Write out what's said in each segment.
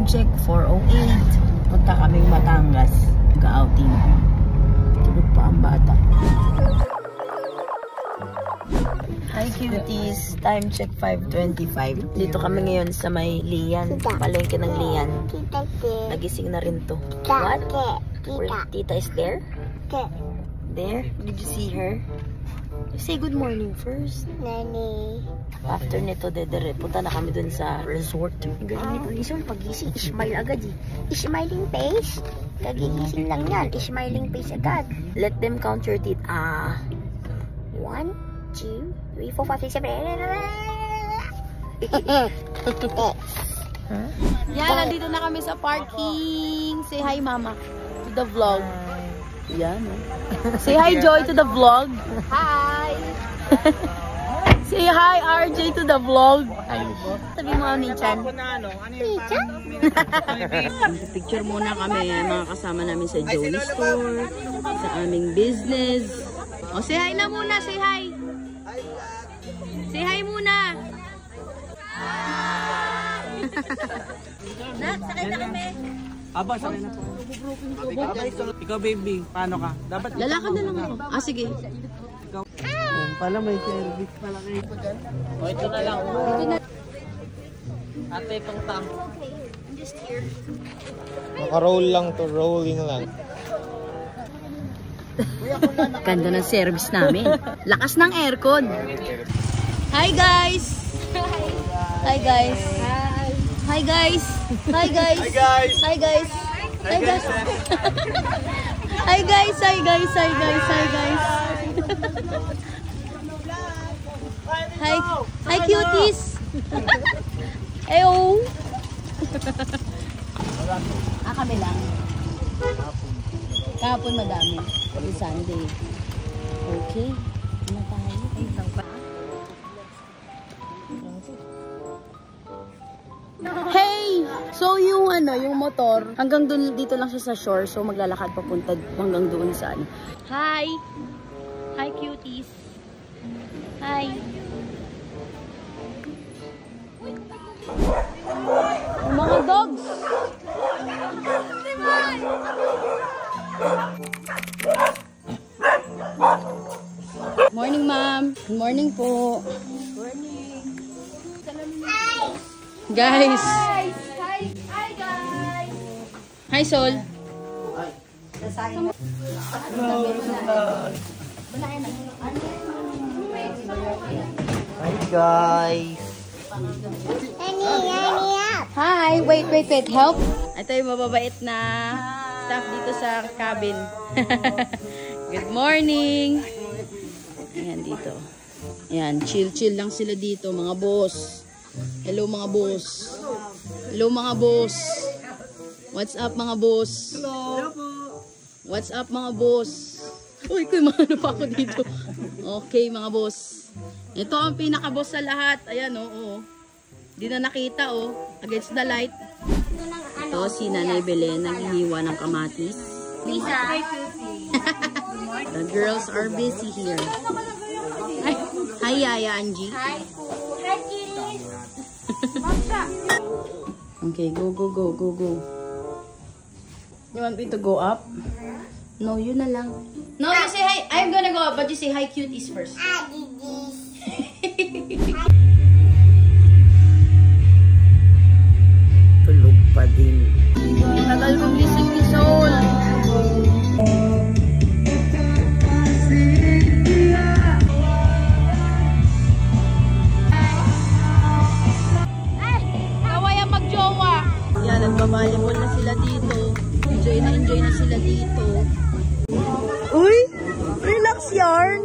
check 4:08. Punta kaming Batangas. Ka-outing. Tulog pa ang bata. Hi cuties! Time check 5:25. Dito kami ngayon sa may Lian. Palengke ng Lian. Nagising na rin to. What? Where Tita is there? There? Did you see her? Say good morning first. Nani. After nito, dedere, punta na kami dun sa resort. Ang galing nito, Lison, pag-gising, smile agad eh. Smiling face? Kagigising lang yan, smiling face agad. Let them count your teeth. 1, 2, 3, 4, 5, 6, 7. Yan, nandito na kami sa parking. Say hi, Mama, to the vlog. Yan, Say hi, Joy, to the vlog. Hi! Say hi, RJ, to the vlog. Sabi mo, Nichan. Nichan? Picture muna kami, mga kasama namin sa Jolly Store, sa aming business. O, say hi na muna, say hi. Say hi muna. Nak, sakay na kami. Aba, sakay na po. Ikaw, baby, paano ka? Dapat Lalakad na lang ako. Sige. ikaw. Yan pala, may service pala kayo. O, ito na lang. Ate, itong tam. I'm just here. Naka-roll lang to, rolling lang. Ganda ng service namin. Lakas ng aircon. Hi, guys. Hi, guys. Hi, guys. Hi, guys. Hi, guys. Hi, guys. Hi, guys. Hi, guys. Hi, guys. Hi, guys. Hi, guys. Hi. Hi, cuties. Eyo. Kami lang. Kahapon madami. Kasi Sunday. Okay. Ano tayo? Hey! So yung yung motor, hanggang doon dito lang siya sa shore. So maglalakad papunta hanggang doon sa Hi! Hi cuties! Hi! Ang mga dogs! Morning, ma'am. Good morning po. Guys. Hi, guys. Hi, Sol. Hi guys! Hi. Wait. Help. Ito yung mababait na staff dito sa cabin. Good morning. Ayan dito. Ayan, chill lang sila dito, mga boss. Hello mga boss. Hello mga boss. What's up mga boss? Hello po. What's up mga boss? Uy, kuy, ano pa ako dito. Okay mga boss. Ito ang pinaka-boss sa lahat. Ayan oh. Di na nakita against the light. Ito si Nanay Belen naghihiwa ng kamatis. Lisa. The girls are busy here. Hi Yaya Angie. Hi, kitties. Okay, go. You want me to go up? No, yun na lang. No, you say hi. I'm gonna go up, but you say hi cuties first. Tulog pa din. Tagal kong gising ni Soul. Kawaya magjowa. Yan, nagbabalibol na sila dito. Enjoy na sila dito. Uy! Relax yarn!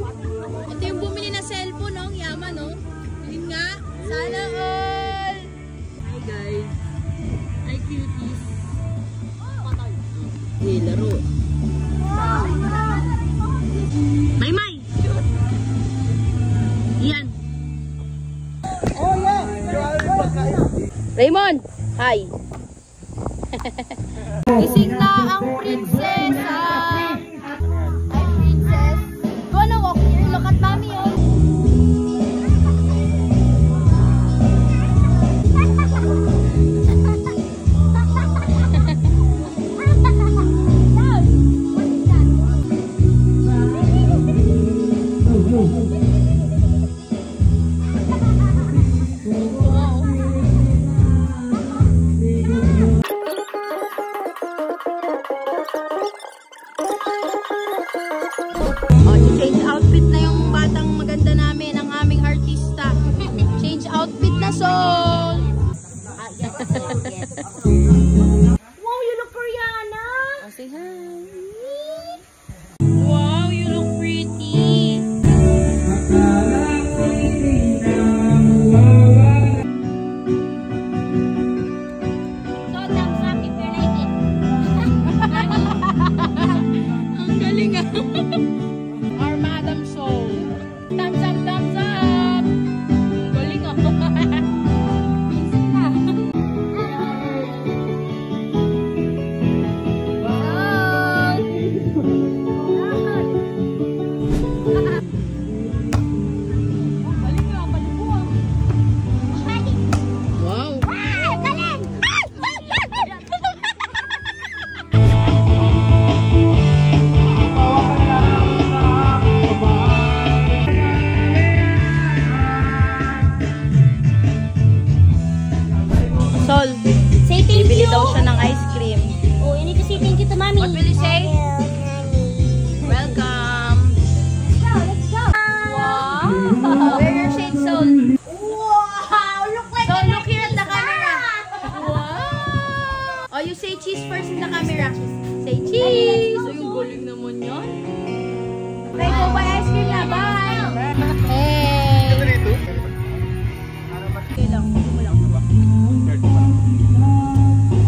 Ito yung bumili na cellphone, ang yaman, no? Yun nga. Sana all! Hi, guys. Hi, cuties. Okay, laro. May! Yan. Raymond! Hi! Gising na ang prinsesa! Hi, princess! You wanna walk here? Look at mommy, Sol, Say thank bibili you. daw siya ng ice cream. Oh, you need to say thank you to mommy. What will you say? Welcome. Let's go. Wow. Wear your shade, Sol. Wow, look like Sol, look here at the camera. Wow. Oh, you say cheese first in the camera. Say cheese. Oh, yung galing naman yan. Okay, go buy ice cream na. Bye. Hey. Okay lang.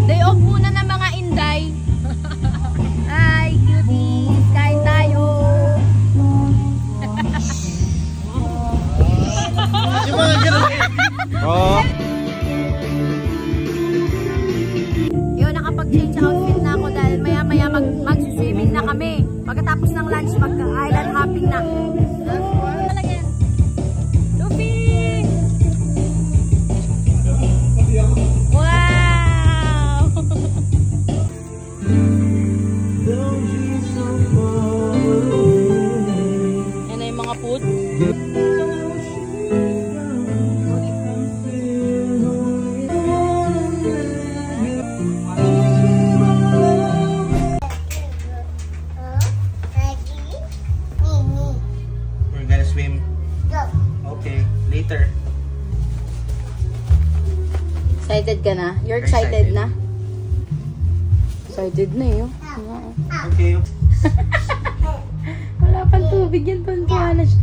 Day off muna ng mga inday. Hi, cuties. Kain tayo. Oh. Yun, nakapag-change outfit na ako dahil maya-maya mag-swimming na kami. Pagkatapos ng lunch, mag-island hopping na. Luffy! Wow! Yan na yung mga food. We're gonna swim. Okay, later. Excited ka na? You're Excited. excited na? Excited na yun. Okay. Wala pang tubig yan. Pantuwa na siya.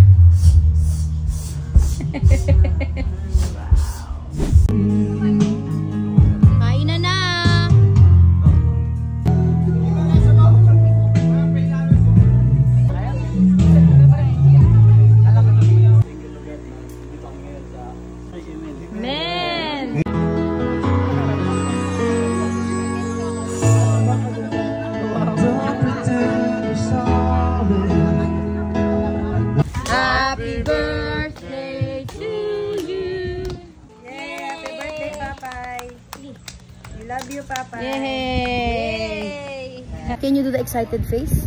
Kain na na! Man! Happy birthday to you! Happy birthday, Papay. We love you, Papay. Yay! Can you do the excited face?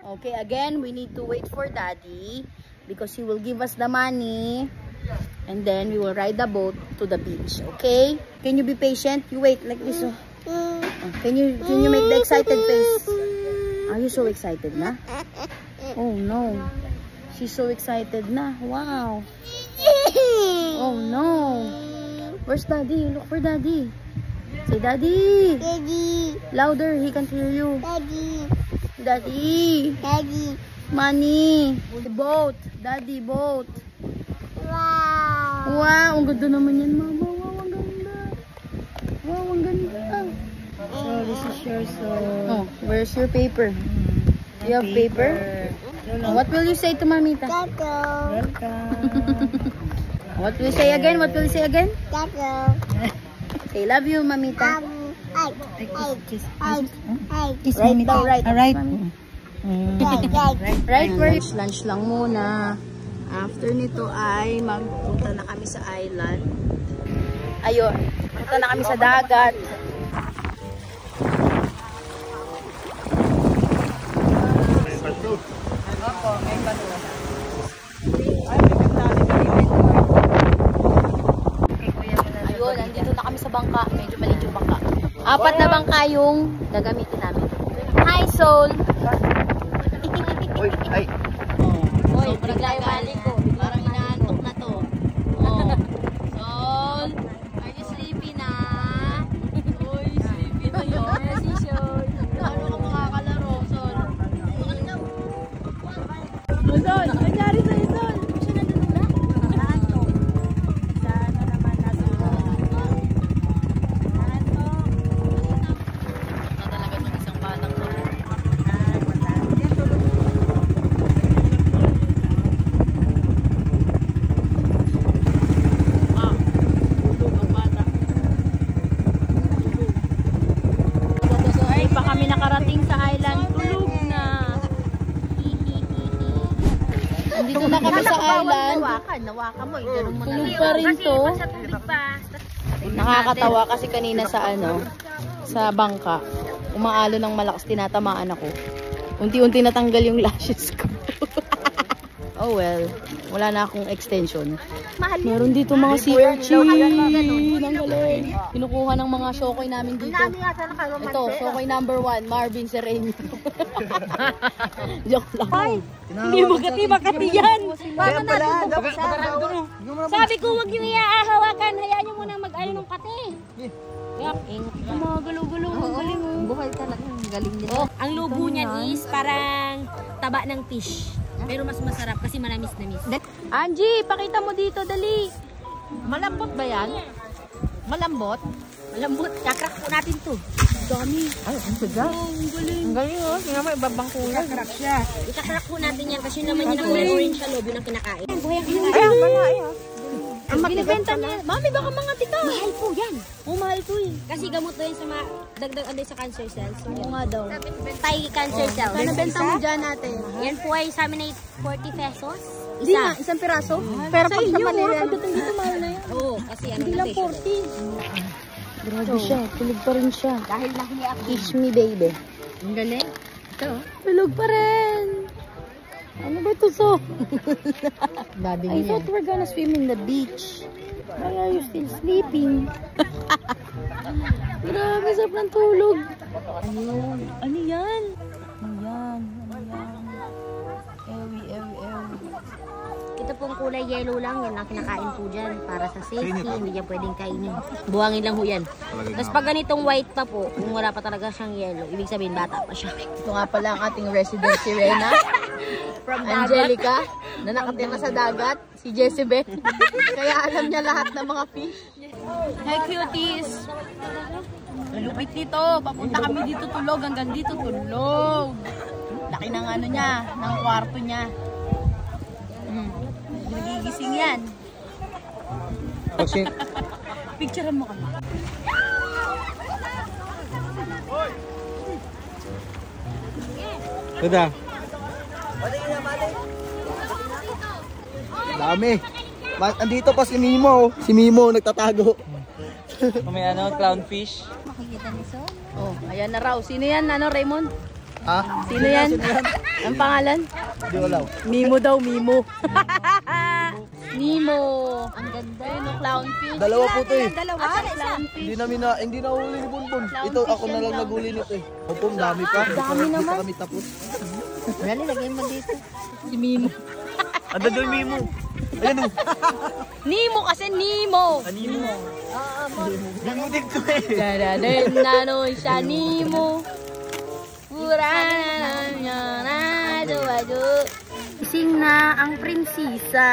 Okay, again, we need to wait for Daddy because he will give us the money and then we will ride the boat to the beach. Okay? Can you be patient? You wait like this. Oh. Oh, can you make the excited face? Are you so excited na? Oh no. She's so excited na. Wow. Oh no. Where's Daddy? Look for Daddy. Say Daddy. Daddy. Louder, he can't hear you. Daddy. Daddy. Daddy. Money. Boat. Daddy, boat. Wow. Wow, ang ganda naman yan, Mama. Wow, ang ganda. Wow, ang ganda. So, this is yours. So, Oh, where's your paper? You have paper? What will you say to Mamita? Tato. What will you say again? What will you say again? Tato. Say, love you, Mamita. Ay. Ay. Ay. Right now, right. Alright. Right where lunch lang muna. After nito ay magpunta na kami sa island. Ayun, punta na kami sa dagat. Ayun, nandito na kami sa bangka. Medyo maliit yung bangka. 4 na bangka yung gagamitin namin. Hi, Soul! Uy, ay. Hoy, pinagbabali ko. Parang inaantok na to. Oh. Sol, are you sleepy na? Uy, sleepy na yun. Si Sol. Paano ka makakalaro, Sol? Sol, nangyari sa'yo, Sol? Siya nandun na? Naantok. Sa ano naman natin ko? Naantok. Na talaga ng isang batang to. Ay, pa kami nakarating sa island. Tulog na. Nandito na kami sa island. Nawakan mo. Ganun mo na. Tulog pa rin to. Sa tubig pa. Nakakatawa kasi kanina sa sa bangka. Umaalo ng malakas, tinatamaan ako. Unti-unti natanggal yung lashes ko. Oh well. Wala na akong extension. Meron dito mga sea urchin. Ang galing. Kinukuha ng mga sokoy namin dito. Ito, sokoy number 1, Marvin Sereno. Joke lang. Hindi makati yan. Paano natin sabi ko, huwag yung iahawakan. Hayaan nyo munang mag-ano ng kate. Yak, Mga gulo-gulo. Ang galing. Buhay talaga. Ang galing din. ang lubo niyan is parang taba ng fish. Pero mas masarap kasi manamis-namis. Angie, pakita mo dito, dali. Malambot ba yan? Malambot? Malambot, kakrak po natin to. Dami. Ay, ang saga. Ang galing oh. Tingnan mo, ibabang kulay. Ikakrak po natin yan kasi naman yun ang may orange sa loob, yun ang kinakain. Buhay ang kinakain. Ay, ang bala eh. Ang binibenta niya. Mami, baka mga tita. Mahal po yan. Mahal to eh. Kasi gamot daw yun sa dagdag aday sa cancer cells. Oo nga daw. Thai cancer cells. Ano benta mo dyan natin? Yan po ay sa amin ay 40 pesos. Hindi nga, isang piraso. Pero pag sa Manila, pagdating dito mahal na yan. Oo, kasi ano Hindi na lang siya. 40. Grabe siya, tulog pa rin siya. Dahil nahiya ako. Teach me, baby. Ang galing. Ito. Tulog pa rin. Ano ba ito, so? Babi I thought we're gonna swim in the beach. Why are you still sleeping? Grabe, sarap ng tulog. Ayun. Ano yan? Ano yan? Ano yan? Ewi. Ito pong kulay yellow lang, yan ang kinakain po dyan. Para sa safety, hindi yan pwedeng kainin. Buhangin lang ho yan. Tapos pag ganitong white pa po, kung wala pa talaga siyang yellow, ibig sabihin bata pa siya. Ito nga pala ang ating resident si Rena. From Angelica, na nakatira sa dagat. Si Jezebel. Kaya alam niya lahat ng mga fish. Hi, cuties! Malupit dito. Papunta kami dito tulog. Hanggang dito tulog. Laki ng ano niya, ng kwarto niya. Nagigising yan. Picturean mo kami. Tada. Dami. Andito pa si Mimo. Si Mimo nagtatago. May ano, clownfish. Oh, ayan na raw. Sino yan, ano, Raymond? Ha? Sino yan? Ang pangalan? Hindi ko alam. Mimo daw, Mimo. Mimo. Ang ganda yun, no? Clownfish. Dalawa po ito eh. Dalawa? Clownfish. Hindi na huli ni Bunbun. Ito ako na lang naguli nito eh. Opo, dami pa. Dami Hindi naman. pa kami tapos. Dali, lagay mo dito. Si Mimo. Ando doon, Mimo. Ayan o. Nemo kasi Nemo. Mimo. Mimo dito eh. Dadaden na no siya Nemo. Purana na do. Ising na ang prinsesa.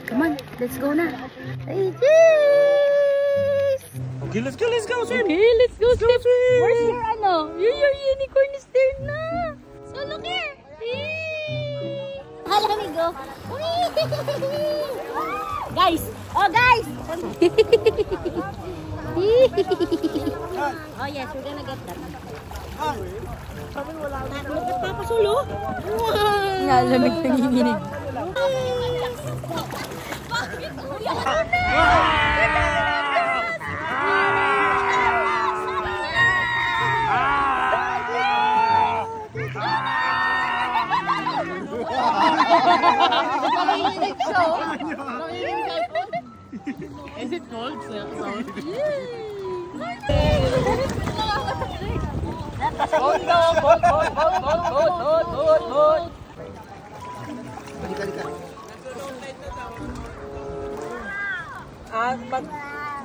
Come on, let's go na. Hey, jeez! Okay, let's go, swim. Okay, let's go swim. Where's your ano? Your unicorn is there na. So look here. Hala kami go. Guys! Oh guys! Oh yes, we're gonna get that. Bakit papasulo? Nalamig nanginginig. Is it cold?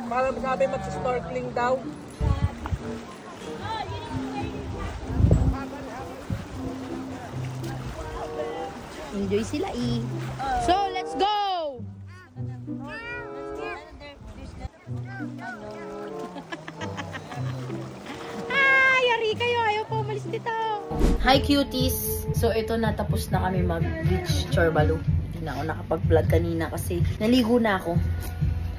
Para sabi mag-snorkeling daw. Enjoy sila eh. So, let's go! Yari kayo. Ayaw po umalis dito. Hi, cuties! So, ito na. Tapos na kami mag-beach Chorbalu. Hindi na ako nakapag-vlog kanina kasi naligo na ako.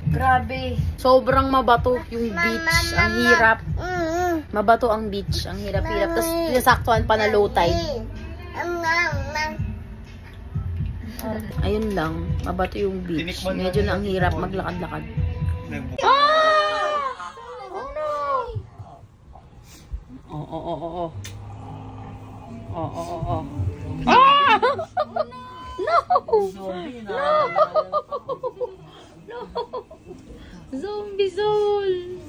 Grabe. Sobrang mabato yung beach. Ang hirap. Mabato ang beach. Ang hirap-hirap. Tapos, pinasaktuhan pa na low tide. Ayun lang. Mabato yung beach. Medyo na ang hirap maglakad-lakad. No! No! No! Zombie soul!